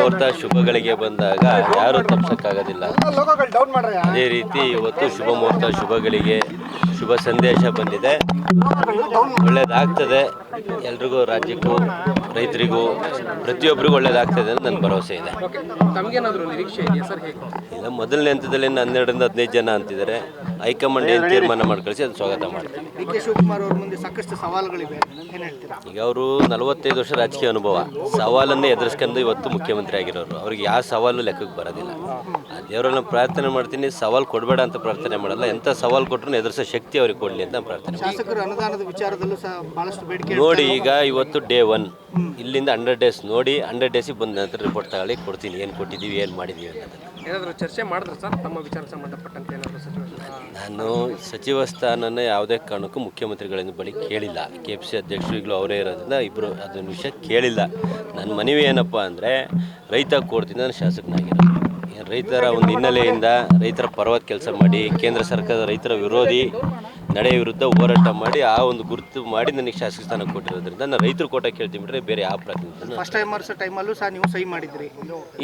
ಮುಹೂರ್ತ ಶುಭಗಳಿಗೆ ಬಂದಾಗ ಯಾರೂ ತಪ್ಪಿಸೋಕ್ಕಾಗೋದಿಲ್ಲ. ಅದೇ ರೀತಿ ಇವತ್ತು ಶುಭ ಮುಹೂರ್ತ ಶುಭಗಳಿಗೆ ಶುಭ ಸಂದೇಶ ಬಂದಿದೆ. ಒಳ್ಳೆಯದಾಗ್ತದೆ, ಎಲ್ರಿಗೂ, ರಾಜ್ಯಕ್ಕೂ, ರೈತರಿಗೂ, ಪ್ರತಿಯೊಬ್ಬರಿಗೂ ಒಳ್ಳೆಯದಾಗ್ತದೆ ಅಂತ ನನ್ನ ಭರವಸೆ ಇದೆ. ತಮಗೇನಾದರೂ ನಿರೀಕ್ಷೆ ಇದೆಯಾ ಸರ್? ಹೇಗೆ ಇಲ್ಲ, ಮೊದಲನೇ ಹಂತದಲ್ಲಿ 12ರಿಂದ 15 ಜನ ಅಂತಿದ್ದಾರೆ. ಹೈಕಮಾಂಡ್ ಏನು ತೀರ್ಮಾನ ಮಾಡಿ ಕಳಿಸಿ ಅದು ಸ್ವಾಗತ ಮಾಡ್ತೀವಿ. ಡಿ.ಕೆ. ಶಿವಕುಮಾರ್ ಅವ್ರ ಮುಂದೆ ಸಾಕಷ್ಟು ಸವಾಲುಗಳಿವೆ, ಏನು ಹೇಳ್ತೀರಾ? ಈಗ ಅವರು 45 ವರ್ಷ ರಾಜಕೀಯ ಅನುಭವ, ಸವಾಲನ್ನೇ ಎದುರಿಸ್ಕೊಂಡು ಇವತ್ತು ಮುಖ್ಯಮಂತ್ರಿ ಆಗಿರೋರು. ಅವ್ರಿಗೆ ಯಾವ ಸವಾಲು ಲೆಕ್ಕಕ್ಕೆ ಬರೋದಿಲ್ಲ. ದೇವರನ್ನ ಪ್ರಾರ್ಥನೆ ಮಾಡ್ತೀನಿ, ಸವಾಲು ಕೊಡಬೇಡ ಅಂತ ಪ್ರಾರ್ಥನೆ ಮಾಡಲ್ಲ. ಎಂಥ ಸವಾಲು ಕೊಟ್ಟರು ಎದುರಿಸೋ ಶಕ್ತಿ ಅವ್ರಿಗೆ ಕೊಡಲಿ ಅಂತ ಪ್ರಾರ್ಥನೆ ಮಾಡ್ತೀನಿ. ಶಾಸಕರು ಅನುದಾನದ ವಿಚಾರದಲ್ಲೂ ಸಹ ಬಹಳಷ್ಟು ಬೇಡಿಕೆ ನೋಡಿ, ಈಗ ಇವತ್ತು ಡೇ 1 ಇಲ್ಲಿಂದ 100 ಡೇಸ್ ನೋಡಿ, 100 ಡೇಸಿಗೆ ಬಂದ ನಂತರ ರಿಪೋರ್ಟ್ ತಗೊಳ್ಳಿ, ಕೊಡ್ತೀನಿ ಏನು ಕೊಟ್ಟಿದ್ದೀವಿ, ಏನು ಮಾಡಿದ್ದೀವಿ ಅನ್ನೋದನ್ನು. ಏನಾದರೂ ಚರ್ಚೆ ಮಾಡಿದ್ರೆ ಸರ್ ತಮ್ಮ ವಿಚಾರ ಸಂಬಂಧಪಟ್ಟಂತೆ ಏನಾದರೂ ನಾನು ಸಚಿವ ಸ್ಥಾನನ ಯಾವುದೇ ಕಾರಣಕ್ಕೂ ಮುಖ್ಯಮಂತ್ರಿಗಳಿಂದ ಬಳಿ ಕೇಳಿಲ್ಲ. KPC ಅಧ್ಯಕ್ಷರು ಈಗಲೂ ಅವರೇ ಇರೋದ್ರಿಂದ ಇಬ್ಬರು ಅದನ್ನ ವಿಷಯ ಕೇಳಿಲ್ಲ. ನನ್ನ ಮನವಿ ಏನಪ್ಪ ಅಂದರೆ, ರೈತ ಕೊಡ್ತೀನಿ, ನಾನು ಶಾಸಕನಾಗಿರೋದು. ರೈತರ ಒಂದು ಹಿನ್ನೆಲೆಯಿಂದ ರೈತರ ಪರವಾದ ಕೆಲಸ ಮಾಡಿ, ಕೇಂದ್ರ ಸರ್ಕಾರದ ರೈತರ ವಿರೋಧಿ ನಡೆ ವಿರುದ್ಧ ಹೋರಾಟ ಮಾಡಿ, ಆ ಒಂದು ಗುರುತು ಮಾಡಿ ನನಗೆ ಶಾಸಕ ಸ್ಥಾನ ಕೊಟ್ಟಿರೋದ್ರಿಂದ ನಾನು ರೈತರು ಕೋಟ ಕೇಳ್ತೀನಿ ಬಿಟ್ಟರೆ ಬೇರೆ ಯಾವ ಪ್ರತಿನಿಧಿ. ಫಸ್ಟ್ ಟೈಮರ್ಸ್ ಟೈಮಲ್ಲೂ ಸಹ ನೀವು ಸಹಿ ಮಾಡಿದ್ರಿ.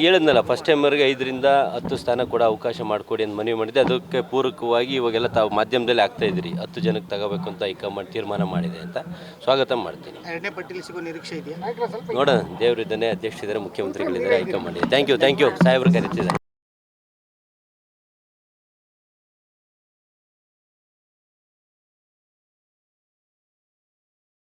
ಹೇಳಿದ್ನಲ್ಲ, ಫಸ್ಟ್ ಟೈಮರ್ಗೆ 5ರಿಂದ 10 ಸ್ಥಾನ ಕೂಡ ಅವಕಾಶ ಮಾಡಿಕೊಡಿ ಅಂತ ಮನವಿ ಮಾಡಿದ್ದೆ. ಅದಕ್ಕೆ ಪೂರಕವಾಗಿ ಇವಾಗೆಲ್ಲ ತಾವು ಮಾಧ್ಯಮದಲ್ಲಿ ಆಗ್ತಾಯಿದ್ದೀರಿ, 10 ಜನಕ್ಕೆ ತಗೋಬೇಕು ಅಂತ ಹೈಕಮಾಂಡ್ ತೀರ್ಮಾನ ಮಾಡಿದೆ ಅಂತ ಸ್ವಾಗತ ಮಾಡ್ತೀನಿ. ಎರಡನೇ ಪಟ್ಟಿಯಲ್ಲಿ ಸಿಗೋ ನಿರೀಕ್ಷೆ ಇದೆಯಾ? ನೋಡೋಣ, ದೇವರಿದ್ದಾನೆ, ಅಧ್ಯಕ್ಷರಿದ್ದಾರೆ, ಮುಖ್ಯಮಂತ್ರಿಗಳಿದ್ದಾರೆ, ಹೈಕಮಾಂಡ್ ಇದೆ. ಥ್ಯಾಂಕ್ ಯು ಸಾಹೇಬ್ರು ಕರೀತಿದ್ದಾರೆ.